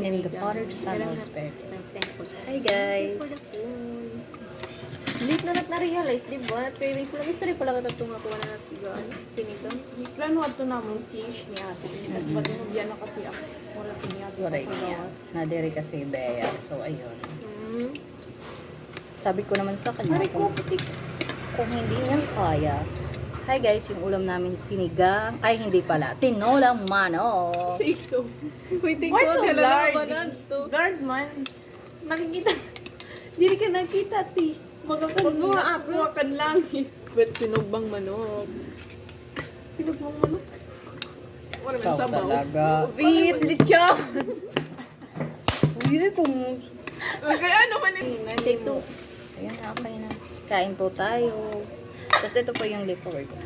in the Father, the Son, and the Spirit. Hi guys! Late na na-realize, di ba? Cravings mo na mystery pala ka itong ako na natigaan. Sinigang. Plano ato namon kish ni ate. Tapos ba't yung biyan na kasi ako. Wala kiniya. Sorry niya. Nadiri kasi Bea. So, ayun. Hmm. Sabi ko naman sa kanya, kung hindi niya kaya. Hi guys, yung ulam namin sinigang. Ay, hindi pala. Tinolang manok. Ito. Wait, Why so large? to? Guard man. Nakikita. Hindi ka nakita, ti. Magakan langit. Wait, sinugbang manok. Sinugbang manok. Wala Ikaw talaga. Wait, lechon. Uy, kung... Okay, ano man yun? Take two. Ayan, okay na. Kain po tayo. Tapos ito po yung liquor ko.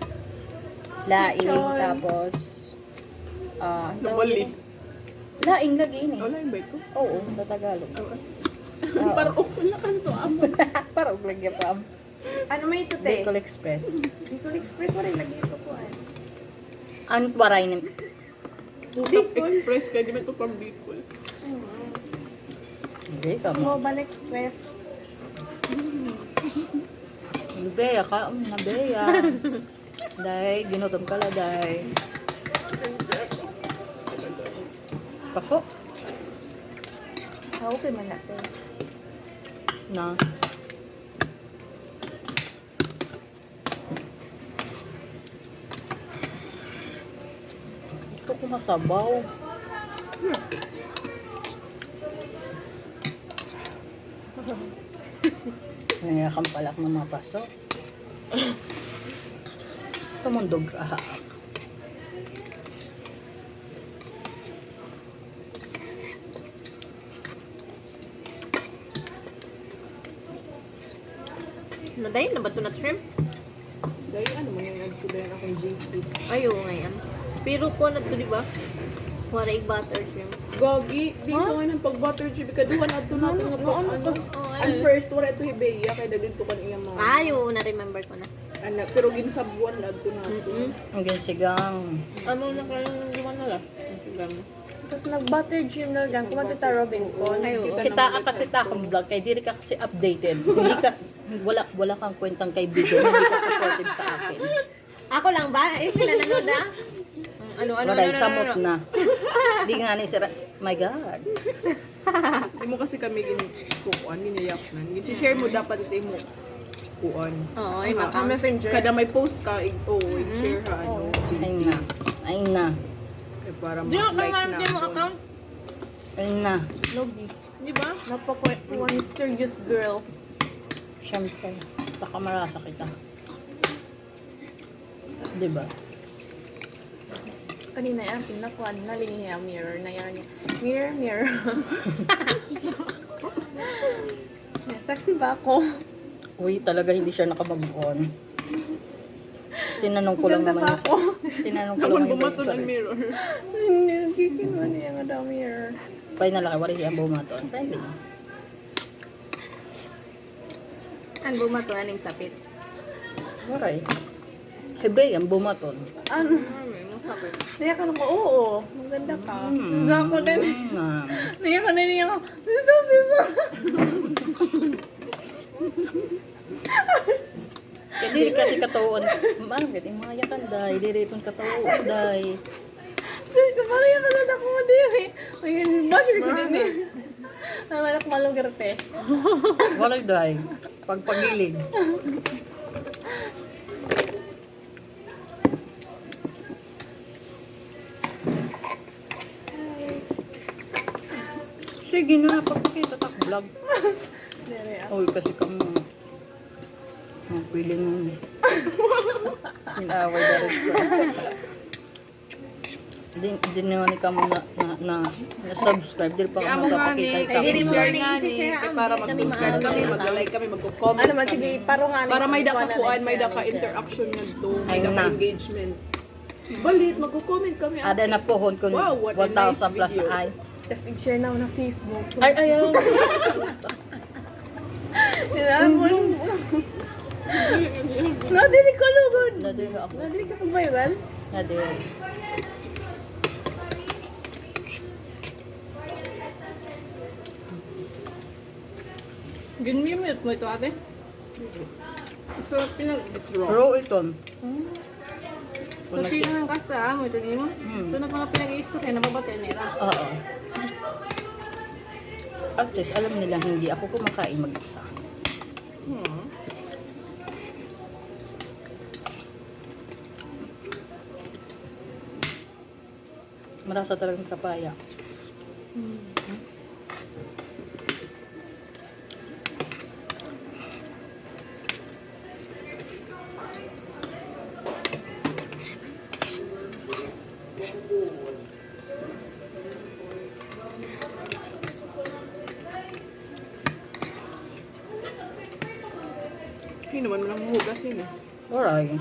Laing, Lechon. tapos... Nabali. Laing lagi ini. Wala yung bike ko. Oo, sa Tagalog. Parang wala ka to amo. Parang lagyan pa. Ano man ito, te? Bicol Express. Bicol Express, wala yung lagi ito ko. Ang waray ni... Express ka, di ba ito pang Bicol? Hindi ka mo. Global Express. Nabeya ka. Nabeya. Day, ginutom ka la, day. Pako. Okay man natin. Na. Gusto ko masabaw. Nangyakang palak na mapasok. Tumundog ka. Nadayin na ba ito na shrimp? Dahil ano man yung nagsudayan akong JC. Ayo ngayon. Pero ko na ito, di ba? Wala yung butter shrimp. Gagi, di ko nga ng pag-butter chip. Kaduhan ato na ito nga pa. Oh, Ang first, wala ito hibeya. Kaya dagin ko kaniyang mga. Ayo, na-remember ko na. Anak, pero ginsabuan na ito na ito. Ang ginsigang. Ano na kayong gumana lang? Tapos nag-butter chip na lang. Kumanta ta Robinson. Ayo, Kita ka kasi takong vlog, kaya di rin ka kasi updated. Hindi ka, wala kang kwentang kaibigan, hindi ka supportive sa akin. Ako lang ba? Eh, sila nanood na? Ano? Waray, samot na. Di nga ni sira, my God. Hindi mo kasi kami kukuan, ginayak na. I-share mo dapat ito mo kuan. Oo, ay makang. Kada may post ka, i-share ha, ano, Ay JC. na, ay na, Eh, para Di ako ma-like naman na. din mo account. ay na. Logi. Di ba? Napaka-one mysterious girl. Siyempre, baka marasa kita. Diba? Kanina yan, pinakuan na linya mirror na yan. Mirror, mirror. Sexy ba ako? Uy, talaga hindi siya nakamag-on. Tinanong ko lang Ganda naman ba yung ako? tinanong ko Naman lang yung bumato ng sarili. mirror. Hindi, nagkikinuha niya nga daw mirror. Pay na laki, wala siyang bumaton. Friendly. Ano bumato na ning sapit? Waray. Hebe, ang bumaton. Ano? Masakit. Naya ka lang ko, oo. Maganda ka. Mm. Nga ako din. Mm. Naya ka na niya ako. Siso. Kaya di kasi katuon. Ano, kaya mga yakan, day. Di rin itong katuon, day. Parang yan ka na ako mo din eh. Ayun, basher ko din eh. Naman ako malong garte. Waray, day. Pagpagilig. Sige na, pagkakita tak vlog. Dere ah. Uy, kasi kami ang pili nun. Inaway na rin ko. Hindi naman ka mo na subscribe. Di pa ka magpapakita. Ay, di mo Share na nga ni, i-share kaya ang para kami mag-subscribe maaga kami, na mag-like kami, mag-comment Ano man, sige, kami. parungan. Para may dakakuan, may daka-interaction nga to, may Ayun na. daka-engagement. Balit, mag-comment kami. Ada na pohon kung Wow, what a 1,000 nice plus video. na ay. Tapos i-share na ako na Facebook. Ay, ayaw. Tinamon mo. Nadili ko lugod. Nadiri ako. Nadili ka pag viral. Nadiri. Ginmimute mo ito ate? So, it's raw. Pero ito, So, sino ng kasta mo ito niyo? Hmm. So, na pala pinag-i-story, nababatay nila. oo. At least, alam nila hindi ako kumakain mag-isa. Marasa talagang kapaya. Hindi naman mo nang hugas yun eh. Alright.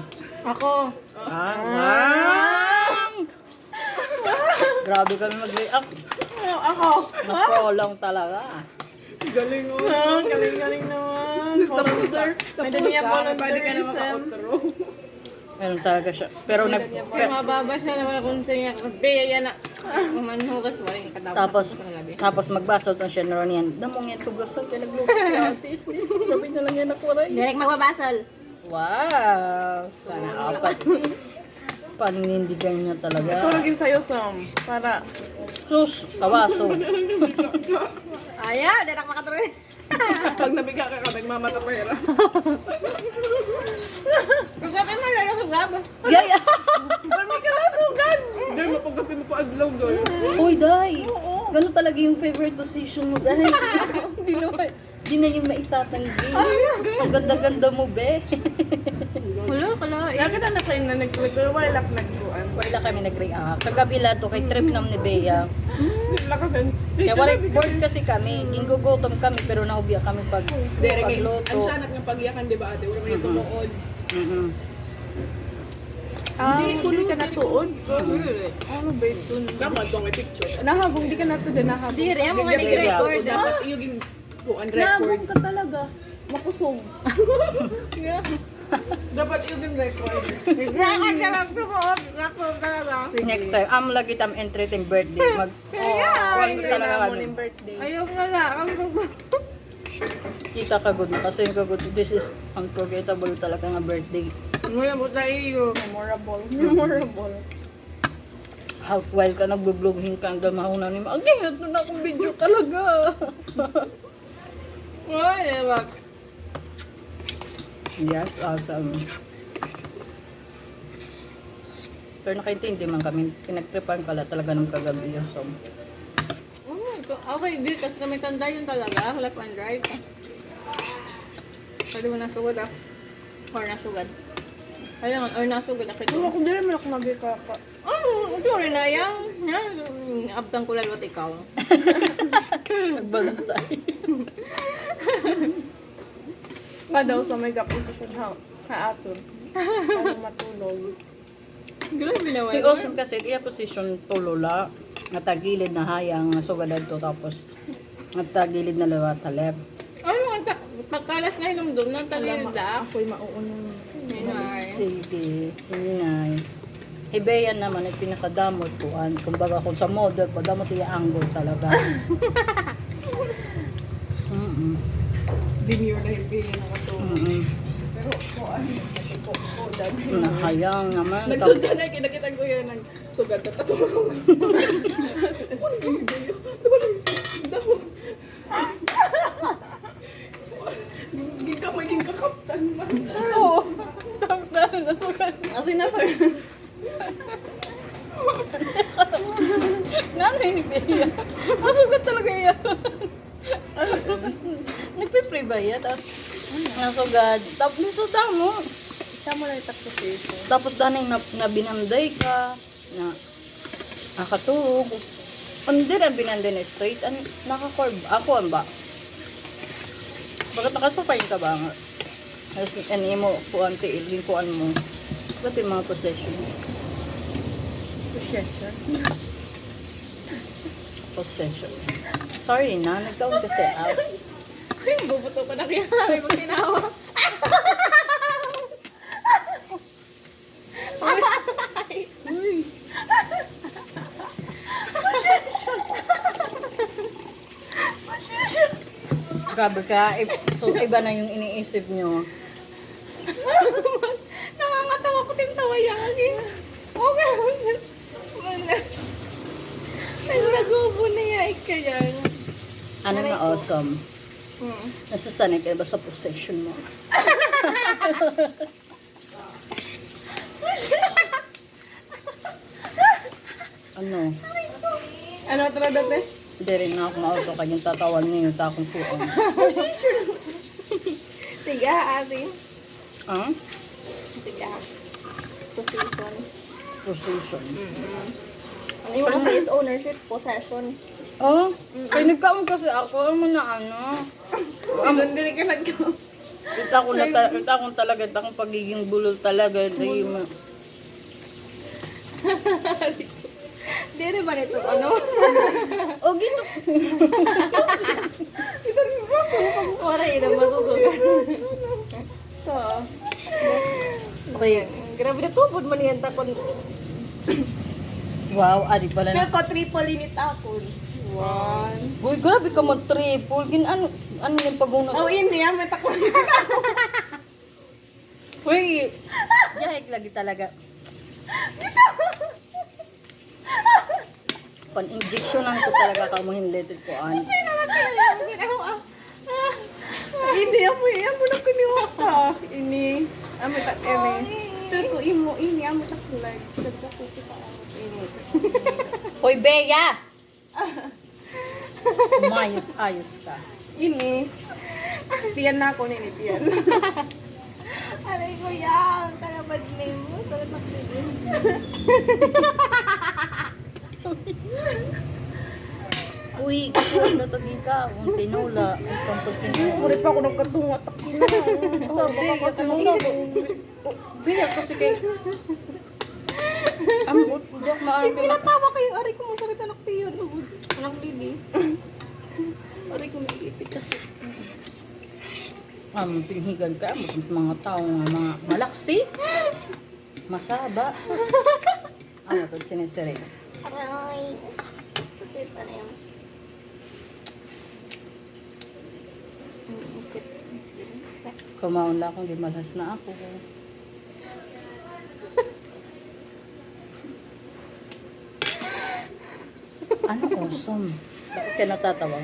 Ako! Wow! Grabe kami mag-react. Ako! Na-pro lang talaga. Galing mo. Galing naman. Volunteer. May daniya Pwede ka na volunteerism. maka-outro. Meron talaga siya. Pero Kaya mababa siya naman kung sa niya. Beya na. Kumanhugas, wala yung katapos. tapos magbasa ng siya na yan. Damong yan tugasan. Kaya nagluto si ate. Sabi na lang yan ako rin. Direk magbabasal. Wow! Sana apat. Panindigan niya talaga. Tulogin sa'yo, Sam. Para Sus! Kawaso. Ayaw, direk makatuloy. pag nabiga ka ka, nagmamata pera. Kung gabi man lang ako gabas. Yay! Parang ka lang, hugan! Dahil mapagkapi mo pa adlaw doon. Uy, Day! Ganun talaga yung favorite position mo, Day. Hindi naman. Hindi na yung maitatanggi. Ang ganda-ganda mo, be. Kala. Lagi na nakain na nag-click, pero wala lang nagsuan. Wala kami nag-react. Kagabi lang to kay trip nam ni Bea. Wala ka din. Kaya wala board kasi kami. Inggugutom kami pero nahubya kami pag Derek, ang pagluto. sanat ng pagyakan, di ba ate? Wala kayo tumuod. Mhm. Hindi ka natuod. Ano ba ito? Dapat itong picture. Nahabong, di ka natuod. Nahabong. Dire, mo nga nag-record. Dapat yung kuan record. Nahabong ka talaga. Makusog. Dapat yung record. Record na lang tumuod. Record talaga. Next time, lagi tam entry team birthday. Kuwan ko talaga kami. birthday. Ayaw nga na. Kita ka good na kasi yung kagod. This is unforgettable talaga nga birthday. Nguya mo tayo. Memorable. How while ka nagbo-vlogging ka hanggang mauna ni Agi, ito na akong video talaga. Ay, wag. Yes, awesome. Pero nakaintindi man kami, pinagtripan pala talaga ng kagabi yung song. Okay, di. Kasi kami tanda yun talaga. Left and right. Pwede mo nasugod ah. Or nasugad. Ayun, or nasugad. Ano kung dili mo ako nagkaka. Ito rin na yan. Abdang ko lalwat ikaw. Nagbantay. Nga daw sa may kapulisan ha aton. Para matulog. Grabe naman. Yung awesome kasi, iya position tulula, nga tagilid na hayang, nga sugad to tapos nga tagilid na lewat ta left. Ano, pagkalas na hinum doon, nang talilda. Ako'y mauunong. Sige, ingay. Hibeyan naman ay pinakadamot kuan. Kumbaga kung sa model pa, damot iya angle talaga. Demure na yung pili ng ato. Pero kuan, dami. Nahayang naman. Nagsundan na, kinakita ko yan ng sugat at katulong. Gigkamay kakaptan man. Oo. Saktan na sugat. Kasi nasa... Ngano yung hibeya? Masugat talaga iya. Nagpipray ba iya? Tapos nasugad. Tapos nisuda mo. Isa mo lang itak sa face. Tapos danay na binanday ka. Na nakatulog. Hindi na binanday na straight. Nakakorb. Ako ang ba? Bakit nakasupay ka ba nga? Ano mo, kuan tiil, yung kuan mo. Ba't yung mga possession? Possession. Sorry na, nagtaon kasi out. Ay, bubuto pa na kaya. Ay, pag tinawa. Grabe ka, so iba na yung iniisip nyo. Nakakatawa ko tim tawa yan. Okay. Ay, nagubo na yan. Kaya. Ano na awesome? Hmm. Nasasanay ka ba sa possession mo? Ano? Ano talaga dati? Hindi rin nga ako na-auto kanyang tatawan niyo yung takong puon. Sige, ate. Ah? Sige. Position. Position. Ano yung kasi is ownership, possession. Oh? Kaya nagkaon kasi ako. Ano na ano? Doon din ka nagkaw. Kita ko talaga. Kita kong pagiging bulol talaga. Dahil Di rin ba nito? Ano? oh, gito. Wala yun ang magugugan. So, Okay. grabe na tubod man yan takon. Wow, adi pala na. Pero ko triple init tapon. One. Uy, grabe ka mag-triple. Ano yung pag-unod? Oh, hindi ah, may takon. Uy, yahik lagi talaga. Pan-injectionan ko talaga ka mo hinlited ko an. Hindi amo na kaniwa ka. Ini. Amo ta eme. Pero ko imo ini amo ta kulay. Sila ta ko kita ini. Hoy, Bea! Ayos ka. Ini. Tiyan na ako nini tiyan. Aray ko yan. Kalabad name mo. Salit na klibin. Uy, kukuha na tagi ka. Kung tinula, ikang pagkinula. Murit pa ako nagkatunga. Takina. Sabi, kasi masabi. Bea kasi kay... Ambot, diyak maarang kayo. Pinatawa kayo. Aray ko masakit anak tiyan. Anak lidi. Aray ko naiipit kasi. Pinihigan ka. Mga tao, mga malaksi. Masaba. Sus. Ano ito, sinisiri. Aray. Sakit pa na yan. Kumaon lang akong gimalhas na ako. Ano awesome? Bakit ka natatawa?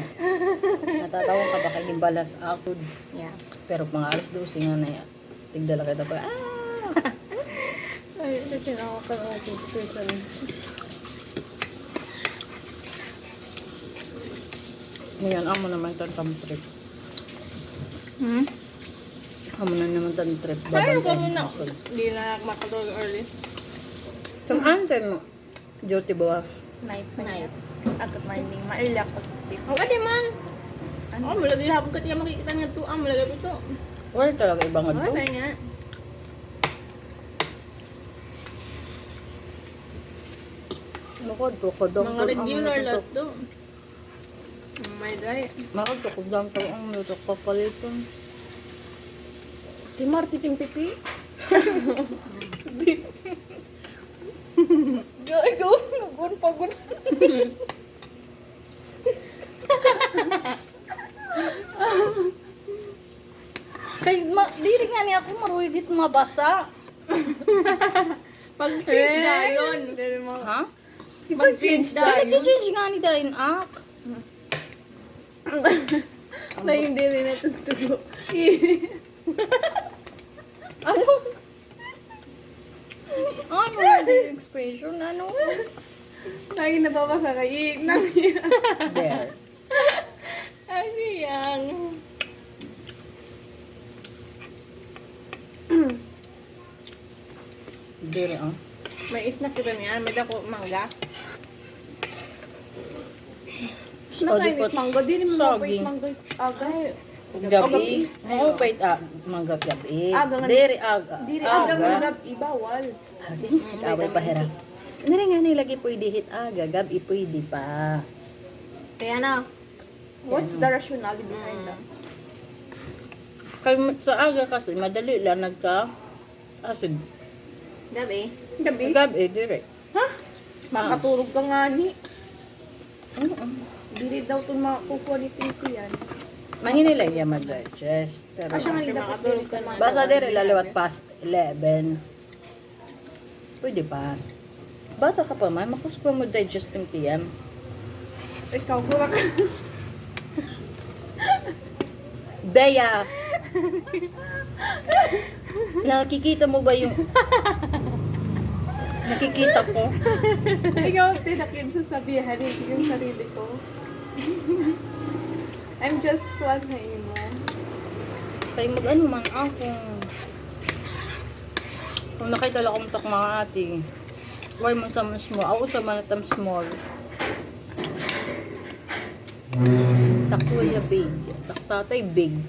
Natatawa ka baka gimbalas ako. Yeah. Pero mga alas 12 nga na yan. Tigdala kita pa. Ay, kasi ako ka ng situation. Ngayon, amo naman itong trip. Amo na naman itong trip. Pero ko Babantay muna. sa musod. Hindi na makatulog early. Saan mo? Duty ba? Night. Agad morning. Ma-early ako to sleep. Ang adi man. Oh, mula din hapon ka tiya makikita nga to. Ang mula gabi to. Wala talaga ibang Wala adto. nga. Lukod ko, kodong. Mga regular lot to. May day. Makod ko, kodong ko ang lutok papaliton. Di Marty ting pipi. Gago, nugun pagod. Kay diri nga niya ako maruigit mabasa. Pag-change dayon. Ha? Pag-change dayon. Change nga ni Dain ak. Na hindi rin natutugo. Ano? Ano yung expression? Ano? Lagi nababasa ka. Iik na niya. There. Ano yan? There, ah. May snack kita niyan. May dako mangga. Nakainit mangga. Di naman Soggy. mapait mangga. Agay. Gabi. Oo, pait. Mga gabi. Aga nga. Dere, aga. Diri aga mangga. Ibawal. Kaway pa hera. Ano rin nga nilagi pwede hit aga. Gabi pwede pa. Kaya na. What's the rationale behind that? Kaya sa aga kasi, madali lang nagka acid. Gabi. Gabi? Gabi, dire. Ha? Makatulog ka nga ni. Oo. Dili daw itong makukuha ni Titi yan. Mahinilay niya mag-digest. Pero, Asya nga nila Makatulog ka na. basta dire lalawat past 11. Pwede pa. Bata ka pa man, makus pa mo digest ng PM. Ikaw, gura ka. Bea! Nakikita mo ba yung... Nakikita ko. Ikaw, tinakin sa sabihan, hindi yung sarili ko. I'm just one na imo. Kaya mag-ano man ako. Kung nakita lang akong tak mga ate. Why mo sa man small? Ako sa manatam small. Takuya big. Taktatay big.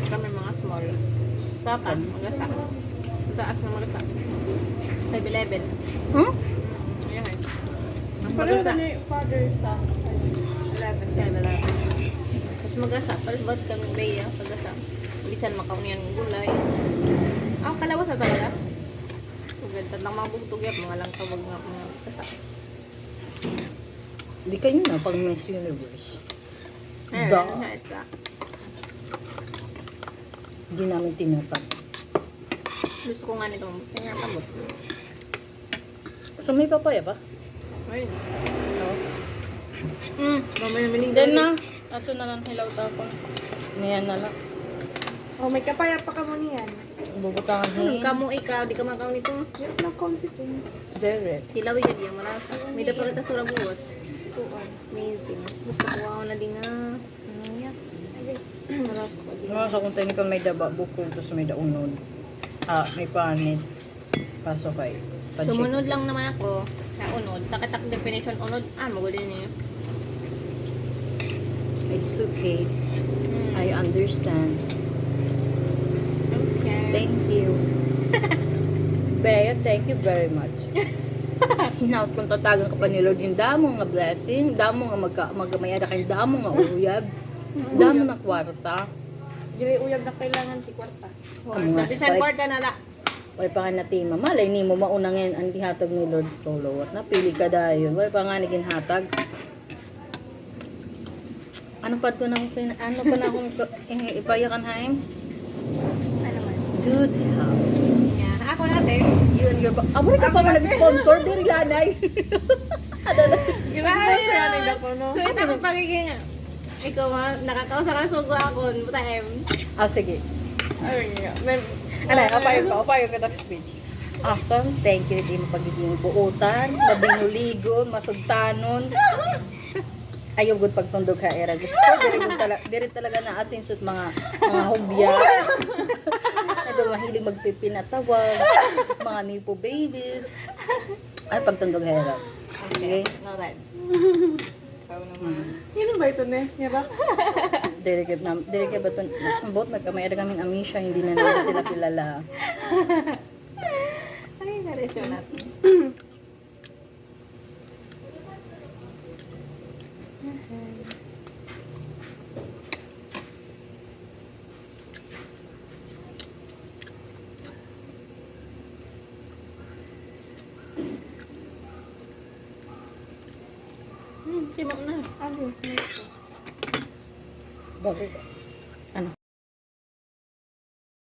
Kami mga small. Tapan, magasa. Taas na magasa. 5'11". Hmm? Ayan eh. Ang Pareho magasa. na ni father sa 11. 5'11". Tapos magasa. Palibot kami Bea. Pagasa. Bisan makaunian ng gulay. Kalawas na talaga. Tugad lang mga bugtog yan. Mga lang tawag nga mga magasa. Di kayo na pag Miss Universe. Ayan, Da. ito. Hindi namin tinatag. Gusto ko nga nito. Tingnan tabot. So may papaya pa? Ayun. Mamaya miling Then na. Ato na lang hilaw tapon. Mayan na lang. Oh, may kapaya pa ka mo niyan. Bubutangan niya. Kamu ikaw, di ka makaw nito. Yung lang konsit yun. Direct. Hilaw yan yung marasa. May dapat kita surang buwas. Tuan. Amazing. Gusto ko ako na din nga. Ano yan? Marasa ko din. Mga sa kung tayo may daba bukol tapos may daunod. May panit. Paso kay. Panchik. Sumunod lang naman ako sa unod. Takitak definition unod. Maguli niya. It's okay. I understand. Okay. Thank you. Bea, thank you very much. Hinaut kung tatagan ka pa ni Lord yung damo nga blessing, damo nga magamayada kayong damo nga uyab, damo na kwarta. Dili uyab na kailangan ti kwarta. Bisan board ka na la. Wala pa nga natin mamalay ni mo mauna ngayon ang gihatag ni Lord Tolo at napili ka dayon. Wala pa nga naging hatag. Ano pa to na akong ipayakan haim? Ano man? Good health. Yan. Ako natin. You and your Amo ka pa nga nag-sponsor diri lanay. Grabe na ako, no? So ito ang pagiging ikaw nga, nakakausap ka sugo ako. Buta em. Sige. Ayun nga. Ano, kapayo ka speech. Awesome. Thank you din pagiging buutan, mabinuligon, masugtanon. Ayaw good pagtundog ka era. Gusto ko diri talaga na asinsut mga hobya. Ito mahilig magpipinatawag, mga nipo babies. Ay pagtundog ka era. Okay. No that. Ikaw naman. Sino ba ito, ne? Nira? Delicate ba ito? Both nagkamay kaming amisya, hindi na namin sila kilala. Ay, naresyon natin. Timok na. Ano? Bakit?